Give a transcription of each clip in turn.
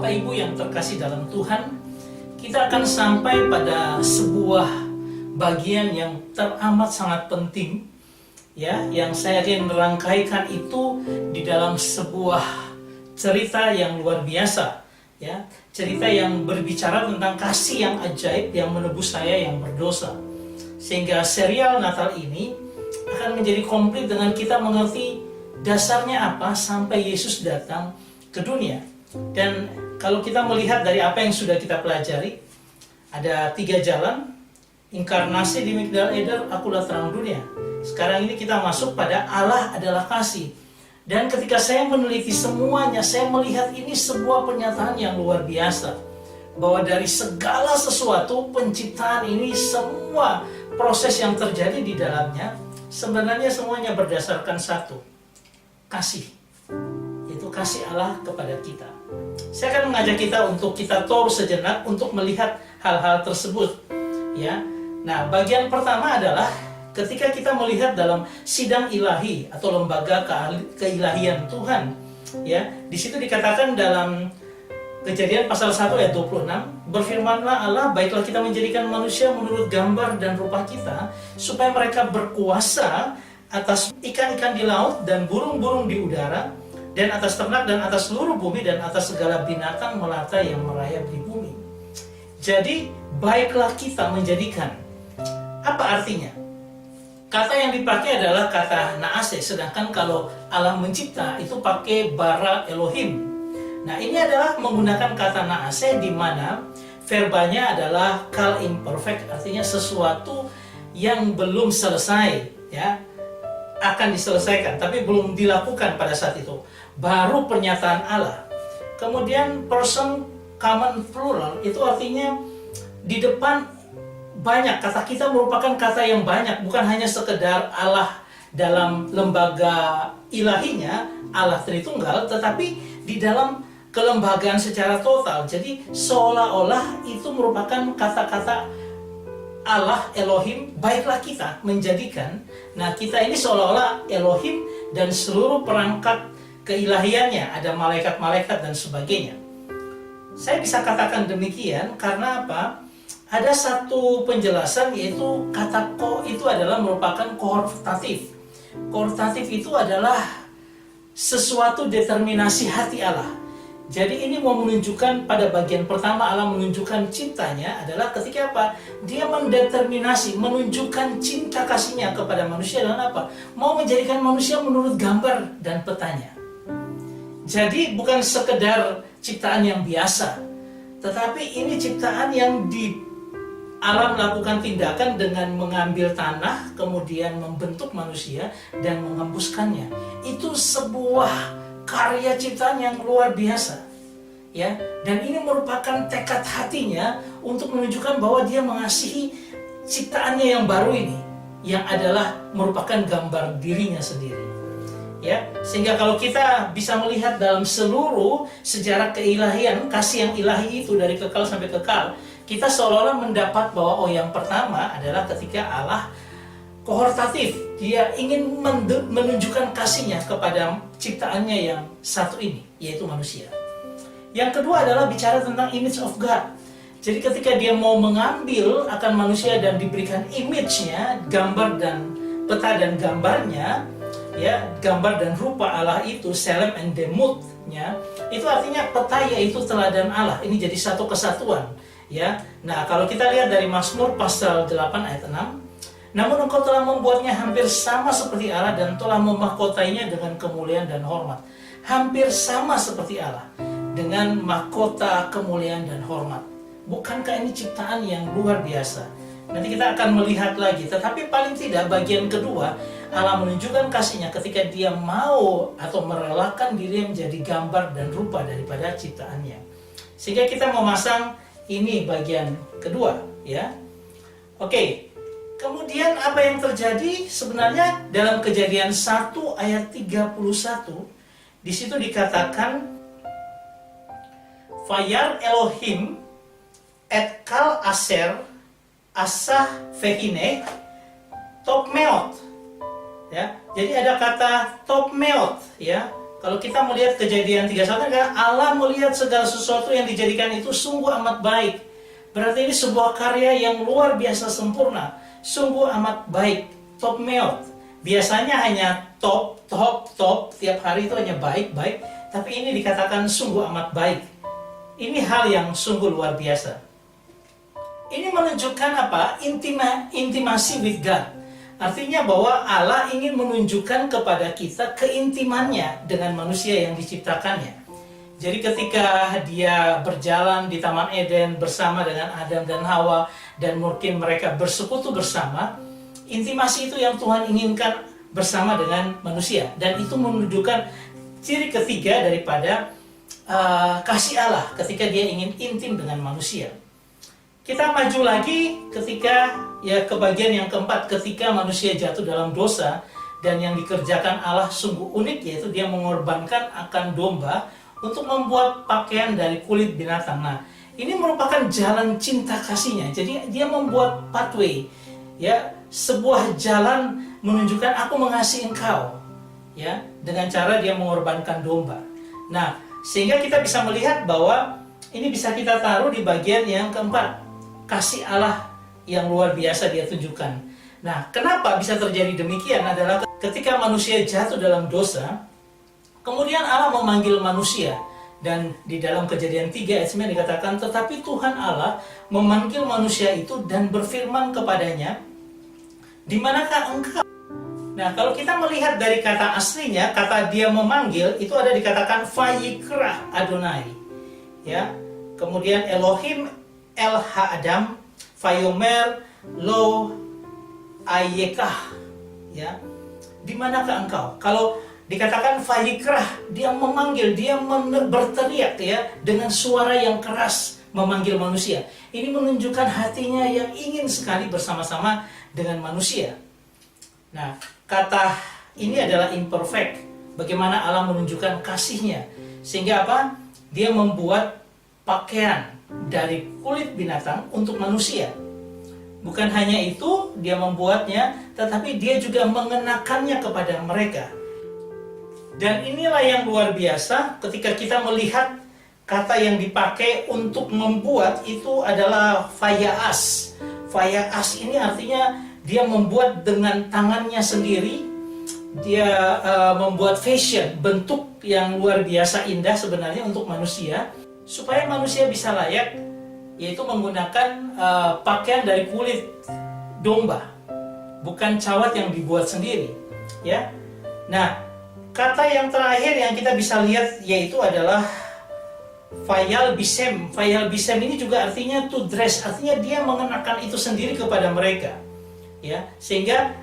Bapak Ibu yang terkasih dalam Tuhan, kita akan sampai pada sebuah bagian yang teramat sangat penting, ya, yang saya ingin merangkaikan itu di dalam sebuah cerita yang luar biasa, ya, cerita yang berbicara tentang kasih yang ajaib yang menebus saya yang berdosa. Sehingga serial Natal ini akan menjadi komplit dengan kita mengerti dasarnya apa sampai Yesus datang ke dunia. Dan kalau kita melihat dari apa yang sudah kita pelajari, ada 3 jalan: inkarnasi di Migdal Eder, akulah terang dunia. Sekarang ini kita masuk pada Allah adalah kasih. Dan ketika saya meneliti semuanya, saya melihat ini sebuah pernyataan yang luar biasa, bahwa dari segala sesuatu penciptaan ini, semua proses yang terjadi di dalamnya sebenarnya semuanya berdasarkan satu: kasih. Itu kasih Allah kepada kita. Saya akan mengajak kita untuk kita tour sejenak untuk melihat hal-hal tersebut, ya. Nah, bagian pertama adalah ketika kita melihat dalam sidang ilahi atau lembaga keilahian Tuhan, ya. Di situ dikatakan dalam Kejadian pasal 1 ayat 26, berfirmanlah Allah, baiklah kita menjadikan manusia menurut gambar dan rupa kita, supaya mereka berkuasa atas ikan-ikan di laut dan burung-burung di udara, dan atas ternak dan atas seluruh bumi dan atas segala binatang melata yang merayap di bumi. Jadi, baiklah kita menjadikan. Apa artinya? Kata yang dipakai adalah kata naase, sedangkan kalau Allah mencipta itu pakai bara Elohim. Nah, ini adalah menggunakan kata naase di mana verbanya adalah kal imperfect, artinya sesuatu yang belum selesai, ya, akan diselesaikan, tapi belum dilakukan pada saat itu. Baru pernyataan Allah. Kemudian person common plural itu artinya di depan banyak. Kata kita merupakan kata yang banyak, bukan hanya sekedar Allah dalam lembaga ilahinya, Allah Tritunggal, tetapi di dalam kelembagaan secara total. Jadi seolah-olah itu merupakan kata-kata Allah, Elohim, baiklah kita menjadikan. Nah, kita ini seolah-olah Elohim dan seluruh perangkat keilahiannya, ada malaikat-malaikat dan sebagainya. Saya bisa katakan demikian karena apa? Ada satu penjelasan, yaitu kata ko itu adalah merupakan koortatif. Koortatif itu adalah sesuatu determinasi hati Allah. Jadi ini mau menunjukkan pada bagian pertama Allah menunjukkan cintanya adalah ketika apa? Dia mendeterminasi, menunjukkan cinta kasihnya kepada manusia dan apa? Mau menjadikan manusia menurut gambar dan petanya. Jadi bukan sekedar ciptaan yang biasa, tetapi ini ciptaan yang di Allah melakukan tindakan dengan mengambil tanah, kemudian membentuk manusia dan mengembuskannya. Itu sebuah karya ciptaan yang luar biasa, ya. Dan ini merupakan tekad hatinya untuk menunjukkan bahwa dia mengasihi ciptaannya yang baru ini, yang adalah merupakan gambar dirinya sendiri, ya. Sehingga kalau kita bisa melihat dalam seluruh sejarah keilahian, kasih yang ilahi itu dari kekal sampai kekal, kita seolah-olah mendapat bahwa yang pertama adalah ketika Allah kohortatif, dia ingin menunjukkan kasihnya kepada ciptaannya yang satu ini, yaitu manusia. Yang kedua adalah bicara tentang image of God. Jadi ketika dia mau mengambil akan manusia dan diberikan image-nya, gambar dan peta dan gambarnya, ya, gambar dan rupa Allah itu, selem and demut-nya, itu artinya peta yaitu teladan Allah. Ini jadi satu kesatuan, ya. Nah, kalau kita lihat dari Mazmur pasal 8 ayat 6, namun engkau telah membuatnya hampir sama seperti Allah dan telah memahkotainya dengan kemuliaan dan hormat. Hampir sama seperti Allah dengan mahkota, kemuliaan dan hormat. Bukankah ini ciptaan yang luar biasa? Nanti kita akan melihat lagi. Tetapi paling tidak bagian kedua, Allah menunjukkan kasihnya ketika dia mau atau merelakan diri menjadi gambar dan rupa daripada ciptaannya. Sehingga kita memasang ini bagian kedua, ya. Oke. Kemudian apa yang terjadi sebenarnya dalam Kejadian 1 ayat 31, di situ dikatakan Fayar Elohim et kal aser asah vehine topmeot, ya. Jadi ada kata topmeot, ya. Kalau kita melihat Kejadian 31, kan Allah melihat segala sesuatu yang dijadikan itu sungguh amat baik. Berarti ini sebuah karya yang luar biasa sempurna, sungguh amat baik, top meot. Biasanya hanya top, tiap hari itu hanya baik, tapi ini dikatakan sungguh amat baik. Ini hal yang sungguh luar biasa. Ini menunjukkan apa? Intimasi with God. Artinya bahwa Allah ingin menunjukkan kepada kita keintimannya dengan manusia yang diciptakannya. Jadi ketika dia berjalan di Taman Eden bersama dengan Adam dan Hawa, dan mungkin mereka bersekutu bersama, intimasi itu yang Tuhan inginkan bersama dengan manusia. Dan itu menunjukkan ciri ketiga daripada kasih Allah ketika dia ingin intim dengan manusia. Kita maju lagi ketika ke bagian yang keempat, ketika manusia jatuh dalam dosa, dan yang dikerjakan Allah sungguh unik, yaitu dia mengorbankan akan domba untuk membuat pakaian dari kulit binatang. Nah, ini merupakan jalan cinta kasihnya. Jadi dia membuat pathway, sebuah jalan menunjukkan aku mengasihi engkau, dengan cara dia mengorbankan domba. Nah, sehingga kita bisa melihat bahwa ini bisa kita taruh di bagian yang keempat, kasih Allah yang luar biasa dia tunjukkan. Nah, kenapa bisa terjadi demikian adalah ketika manusia jatuh dalam dosa, kemudian Allah memanggil manusia. Dan di dalam Kejadian 3 ayat 9 dikatakan, tetapi Tuhan Allah memanggil manusia itu dan berfirman kepadanya, di manakah engkau? Nah, kalau kita melihat dari kata aslinya, kata dia memanggil, itu ada dikatakan Vayikrah Adonai. Kemudian Elohim El Ha'adam, Vayomer Lo Ayekah. Di manakah engkau? Kalau dikatakan Vayikrah, dia memanggil, dia berteriak dengan suara yang keras memanggil manusia. Ini menunjukkan hatinya yang ingin sekali bersama-sama dengan manusia. Nah, kata ini adalah imperfect. Bagaimana Allah menunjukkan kasihnya. Sehingga apa? Dia membuat pakaian dari kulit binatang untuk manusia. Bukan hanya itu dia membuatnya, tetapi dia juga mengenakannya kepada mereka. Dan inilah yang luar biasa ketika kita melihat kata yang dipakai untuk membuat itu adalah fayaas. Fayaas ini artinya dia membuat dengan tangannya sendiri. Dia membuat fashion, bentuk yang luar biasa indah sebenarnya untuk manusia, supaya manusia bisa layak, yaitu menggunakan pakaian dari kulit domba, bukan cawat yang dibuat sendiri. Nah, kata yang terakhir yang kita bisa lihat yaitu adalah Fayal Bisem. Fayal Bisem ini juga artinya to dress, artinya dia mengenakan itu sendiri kepada mereka. Sehingga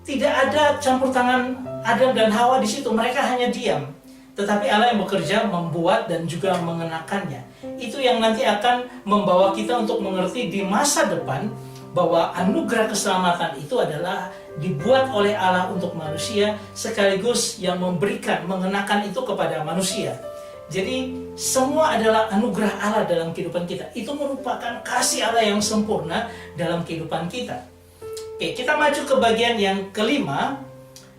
tidak ada campur tangan Adam dan Hawa di situ, mereka hanya diam. Tetapi Allah yang bekerja membuat dan juga mengenakannya. Itu yang nanti akan membawa kita untuk mengerti di masa depan bahwa anugerah keselamatan itu adalah dibuat oleh Allah untuk manusia, sekaligus yang memberikan, mengenakan itu kepada manusia. Jadi semua adalah anugerah Allah dalam kehidupan kita. Itu merupakan kasih Allah yang sempurna dalam kehidupan kita. Oke, kita maju ke bagian yang kelima,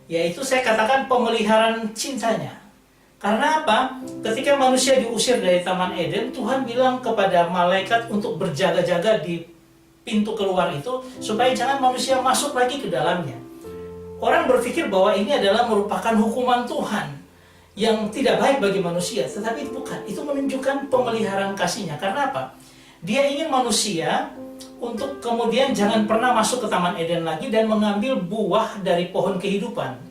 yaitu saya katakan pemeliharaan cintanya. Karena apa? Ketika manusia diusir dari Taman Eden, Tuhan bilang kepada malaikat untuk berjaga-jaga di pintu keluar itu, supaya jangan manusia masuk lagi ke dalamnya. Orang berpikir bahwa ini adalah merupakan hukuman Tuhan yang tidak baik bagi manusia, tetapi bukan. Itu menunjukkan pemeliharaan kasihnya. Karena apa? Dia ingin manusia untuk kemudian jangan pernah masuk ke Taman Eden lagi dan mengambil buah dari pohon kehidupan.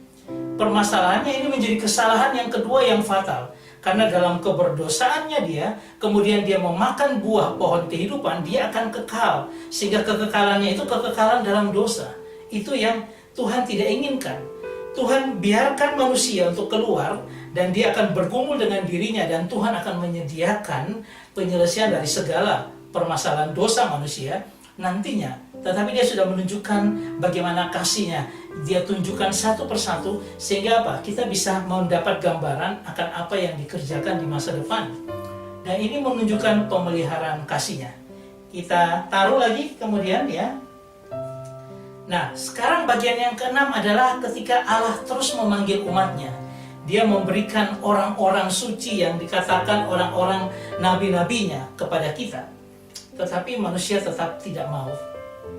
Permasalahannya ini menjadi kesalahan yang kedua yang fatal. Karena dalam keberdosaannya dia, kemudian dia memakan buah pohon kehidupan, dia akan kekal. Sehingga kekekalannya itu kekekalan dalam dosa. Itu yang Tuhan tidak inginkan. Tuhan biarkan manusia untuk keluar, dan dia akan bergumul dengan dirinya, dan Tuhan akan menyediakan penyelesaian dari segala permasalahan dosa manusia nantinya. Tetapi dia sudah menunjukkan bagaimana kasihnya. Dia tunjukkan satu persatu, sehingga apa? Kita bisa mendapat gambaran akan apa yang dikerjakan di masa depan. Dan ini menunjukkan pemeliharaan kasihnya. Kita taruh lagi kemudian Nah, sekarang bagian yang keenam adalah ketika Allah terus memanggil umatnya. Dia memberikan orang-orang suci yang dikatakan orang-orang nabi-nabinya kepada kita. Tetapi manusia tetap tidak mau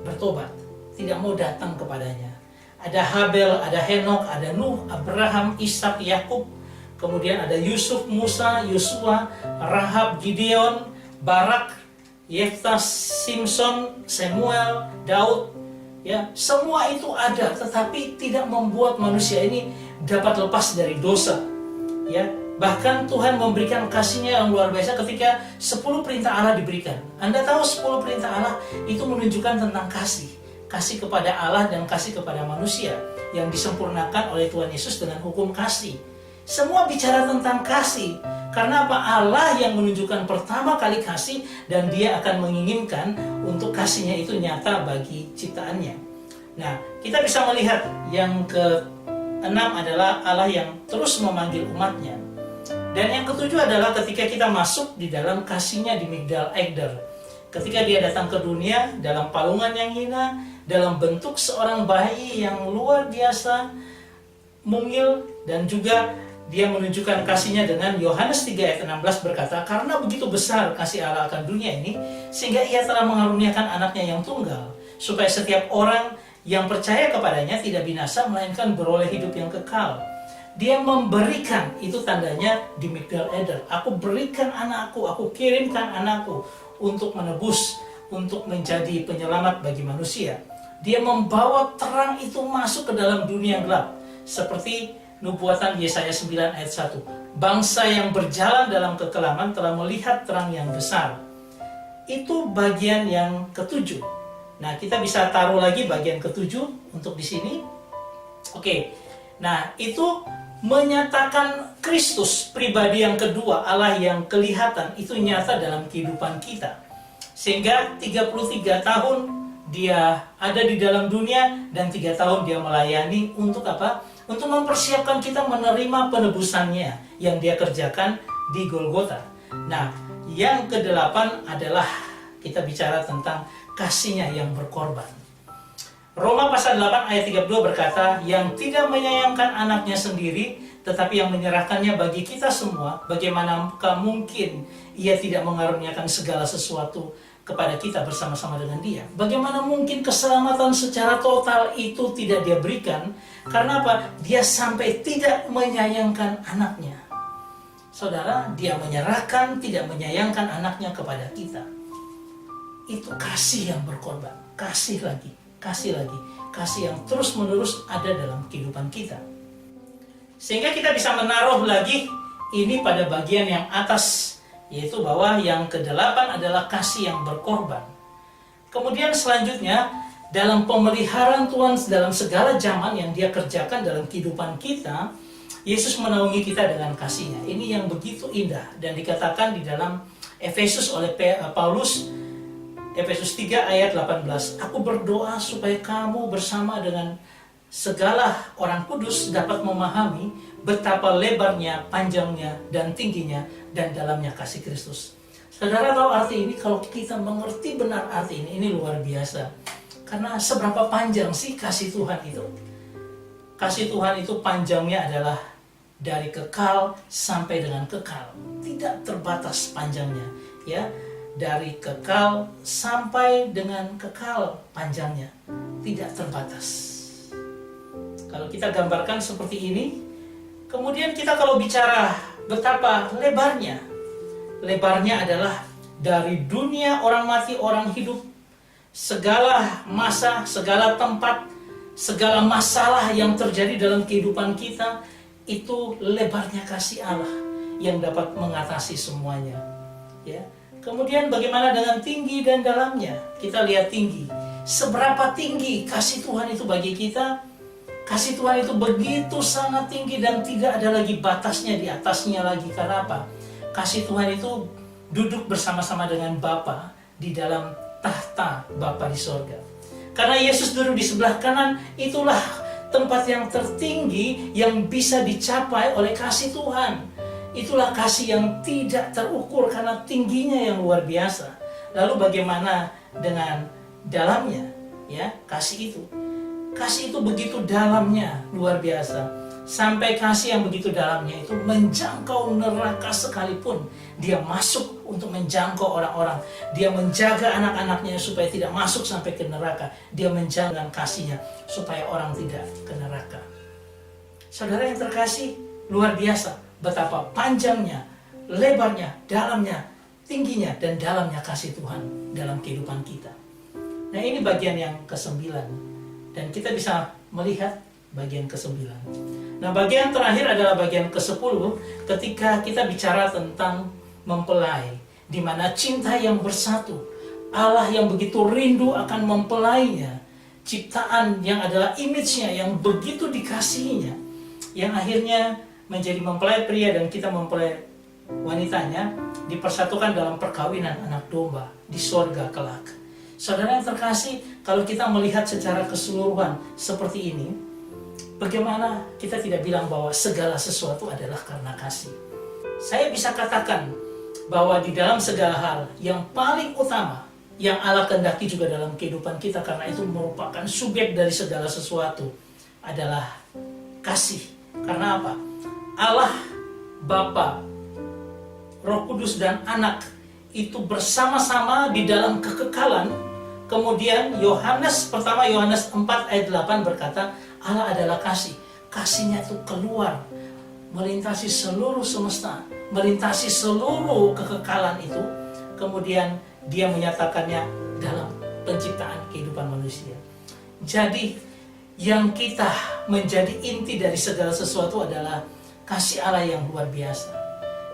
bertobat, tidak mau datang kepadanya. Ada Habel, ada Henok, ada Nuh, Abraham, Ishak, Yakub, kemudian ada Yusuf, Musa, Yosua, Rahab, Gideon, Barak, Yefta, Simson, Samuel, Daud. Ya, semua itu ada, tetapi tidak membuat manusia ini dapat lepas dari dosa. Ya, bahkan Tuhan memberikan kasih-Nya yang luar biasa ketika 10 perintah Allah diberikan. Anda tahu 10 perintah Allah itu menunjukkan tentang kasih. Kasih kepada Allah dan kasih kepada manusia yang disempurnakan oleh Tuhan Yesus dengan hukum kasih. Semua bicara tentang kasih. Karena apa? Allah yang menunjukkan pertama kali kasih dan Dia akan menginginkan untuk kasih-Nya itu nyata bagi ciptaannya. Nah, kita bisa melihat yang ke-6 adalah Allah yang terus memanggil umat-Nya. Dan yang ke-7 adalah ketika kita masuk di dalam kasih-Nya di Migdal Eder. Ketika Dia datang ke dunia dalam palungan yang hina, dalam bentuk seorang bayi yang luar biasa, mungil, dan juga Dia menunjukkan kasih-Nya dengan Yohanes 3 ayat 16 berkata, karena begitu besar kasih Allah akan dunia ini, sehingga Ia telah mengaruniakan anaknya yang tunggal, supaya setiap orang yang percaya kepadanya tidak binasa, melainkan beroleh hidup yang kekal. Dia memberikan, itu tandanya di Migdal Eder. Aku berikan anakku, aku kirimkan anakku untuk menebus, untuk menjadi penyelamat bagi manusia. Dia membawa terang itu masuk ke dalam dunia gelap. Seperti nubuatan Yesaya 9 ayat 1. Bangsa yang berjalan dalam kekelaman telah melihat terang yang besar. Itu bagian yang ke-7. Nah, kita bisa taruh lagi bagian ke-7 untuk di sini. Oke. Nah, itu menyatakan Kristus, pribadi yang kedua, Allah yang kelihatan, itu nyata dalam kehidupan kita. Sehingga 33 tahun Dia ada di dalam dunia dan 3 tahun Dia melayani untuk apa? Untuk mempersiapkan kita menerima penebusannya yang Dia kerjakan di Golgota. Nah, yang ke-8 adalah kita bicara tentang kasih-Nya yang berkorban. Roma pasal 8 ayat 32 berkata, yang tidak menyayangkan anaknya sendiri, tetapi yang menyerahkannya bagi kita semua, bagaimanakah mungkin Ia tidak mengaruniakan segala sesuatu kepada kita bersama-sama dengan Dia? Bagaimana mungkin keselamatan secara total itu tidak Dia berikan? Karena apa? Dia sampai tidak menyayangkan anaknya. Saudara, Dia menyerahkan, tidak menyayangkan anaknya kepada kita. Itu kasih yang berkorban. Kasih lagi, kasih lagi. Kasih yang terus-menerus ada dalam kehidupan kita. Sehingga kita bisa menaruh lagi ini pada bagian yang atas, yaitu bahwa yang ke-8 adalah kasih yang berkorban. Kemudian selanjutnya, dalam pemeliharaan Tuhan dalam segala zaman yang Dia kerjakan dalam kehidupan kita, Yesus menaungi kita dengan kasih-Nya. Ini yang begitu indah dan dikatakan di dalam Efesus oleh Paulus, Efesus 3 ayat 18. Aku berdoa supaya kamu bersama dengan segala orang kudus dapat memahami betapa lebarnya, panjangnya, dan tingginya, dan dalamnya kasih Kristus. Saudara tahu arti ini? Kalau kita mengerti benar arti ini luar biasa. Karena seberapa panjang sih kasih Tuhan itu? Kasih Tuhan itu panjangnya adalah dari kekal sampai dengan kekal. Tidak terbatas panjangnya. Ya, dari kekal sampai dengan kekal panjangnya. Tidak terbatas. Kalau kita gambarkan seperti ini, kemudian kita kalau bicara betapa lebarnya. Lebarnya adalah dari dunia orang mati, orang hidup, segala masa, segala tempat, segala masalah yang terjadi dalam kehidupan kita, itu lebarnya kasih Allah yang dapat mengatasi semuanya. Ya. Kemudian bagaimana dengan tinggi dan dalamnya? Kita lihat tinggi. Seberapa tinggi kasih Tuhan itu bagi kita? Kasih Tuhan itu begitu sangat tinggi dan tidak ada lagi batasnya di atasnya lagi. Karena apa? Kasih Tuhan itu duduk bersama-sama dengan Bapa di dalam tahta Bapa di sorga. Karena Yesus duduk di sebelah kanan, itulah tempat yang tertinggi yang bisa dicapai oleh kasih Tuhan. Itulah kasih yang tidak terukur karena tingginya yang luar biasa. Lalu bagaimana dengan dalamnya? Ya, kasih itu. Kasih itu begitu dalamnya, luar biasa. Sampai kasih yang begitu dalamnya itu menjangkau neraka sekalipun, dia masuk untuk menjangkau orang-orang. Dia menjaga anak-anaknya supaya tidak masuk sampai ke neraka. Dia menjaga dengan kasihnya supaya orang tidak ke neraka. Saudara yang terkasih, luar biasa betapa panjangnya, lebarnya, dalamnya, tingginya, dan dalamnya kasih Tuhan dalam kehidupan kita. Nah, ini bagian yang ke-9. Dan kita bisa melihat bagian ke-9. Nah, bagian terakhir adalah bagian ke-10 ketika kita bicara tentang mempelai, di mana cinta yang bersatu, Allah yang begitu rindu akan mempelainya, ciptaan yang adalah image-nya yang begitu dikasihinya, yang akhirnya menjadi mempelai pria dan kita mempelai wanitanya, dipersatukan dalam perkawinan anak domba di sorga kelak. Saudara yang terkasih, kalau kita melihat secara keseluruhan seperti ini, bagaimana kita tidak bilang bahwa segala sesuatu adalah karena kasih? Saya bisa katakan bahwa di dalam segala hal yang paling utama yang Allah kehendaki juga dalam kehidupan kita, karena itu merupakan subjek dari segala sesuatu, adalah kasih. Karena apa? Allah, Bapa, Roh Kudus dan Anak itu bersama-sama di dalam kekekalan. Kemudian Yohanes 4 ayat 8 berkata, Allah adalah kasih. Kasihnya itu keluar, melintasi seluruh semesta, melintasi seluruh kekekalan itu. Kemudian dia menyatakannya dalam penciptaan kehidupan manusia. Jadi yang kita menjadi inti dari segala sesuatu adalah kasih Allah yang luar biasa.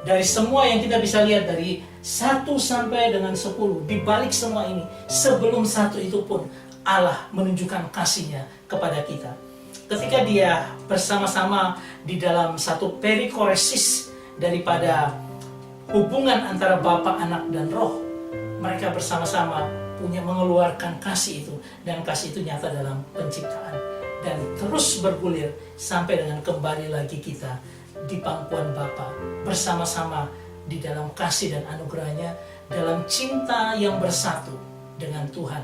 Dari semua yang kita bisa lihat dari 1 sampai dengan 10, di balik semua ini, sebelum 1 itu pun Allah menunjukkan kasihnya kepada kita. Ketika dia bersama-sama di dalam satu perikoresis daripada hubungan antara Bapa, Anak, dan Roh, mereka bersama-sama punya mengeluarkan kasih itu, dan kasih itu nyata dalam penciptaan dan terus bergulir sampai dengan kembali lagi kita di pangkuan Bapa, bersama-sama di dalam kasih dan anugerahnya, dalam cinta yang bersatu dengan Tuhan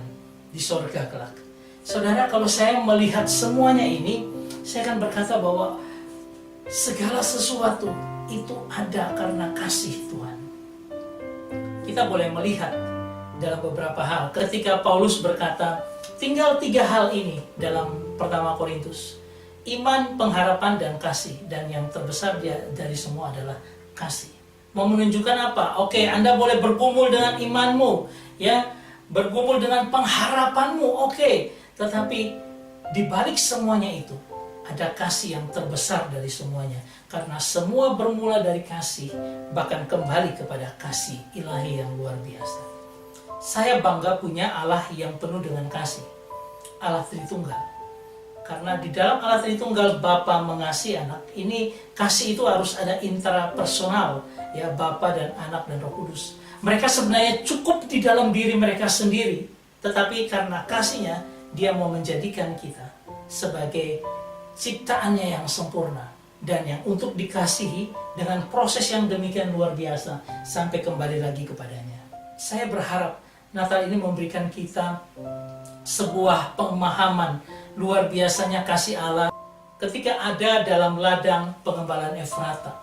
di sorga kelak. Saudara, kalau saya melihat semuanya ini, saya akan berkata bahwa segala sesuatu itu ada karena kasih Tuhan. Kita boleh melihat dalam beberapa hal. Ketika Paulus berkata, tinggal 3 hal ini dalam pertama Korintus. Iman, pengharapan, dan kasih. Dan yang terbesar dari semua adalah kasih. Mau menunjukkan apa? Oke, Anda boleh bergumul dengan imanmu, ya, bergumul dengan pengharapanmu, oke. Tetapi di balik semuanya itu ada kasih yang terbesar dari semuanya. Karena semua bermula dari kasih, bahkan kembali kepada kasih ilahi yang luar biasa. Saya bangga punya Allah yang penuh dengan kasih, Allah Tritunggal. Karena di dalam Allah Tritunggal, Bapa mengasihi Anak. Ini kasih itu harus ada intrapersonal, ya, Bapa dan Anak dan Roh Kudus. Mereka sebenarnya cukup di dalam diri mereka sendiri, tetapi karena kasihnya, dia mau menjadikan kita sebagai ciptaannya yang sempurna dan yang untuk dikasihi dengan proses yang demikian luar biasa sampai kembali lagi kepadanya. Saya berharap Natal ini memberikan kita sebuah pemahaman luar biasanya kasih Allah ketika ada dalam ladang pengembalaan Efrata,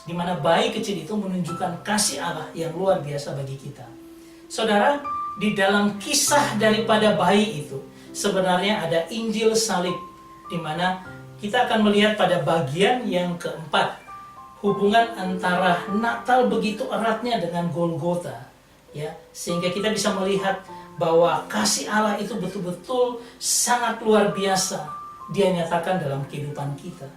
di mana bayi kecil itu menunjukkan kasih Allah yang luar biasa bagi kita. Saudara, di dalam kisah daripada bayi itu sebenarnya ada Injil salib, di mana kita akan melihat pada bagian yang keempat hubungan antara Natal begitu eratnya dengan Golgota, ya, sehingga kita bisa melihat bahwa kasih Allah itu betul-betul sangat luar biasa dia nyatakan dalam kehidupan kita.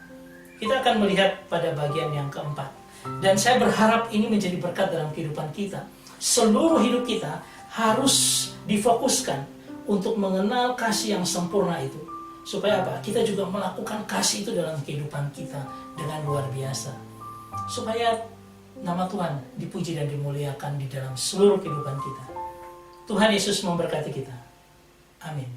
Kita akan melihat pada bagian yang keempat. Dan saya berharap ini menjadi berkat dalam kehidupan kita. Seluruh hidup kita harus difokuskan untuk mengenal kasih yang sempurna itu. Supaya apa? Kita juga melakukan kasih itu dalam kehidupan kita dengan luar biasa. Supaya nama Tuhan dipuji dan dimuliakan di dalam seluruh kehidupan kita. Tuhan Yesus memberkati kita. Amin.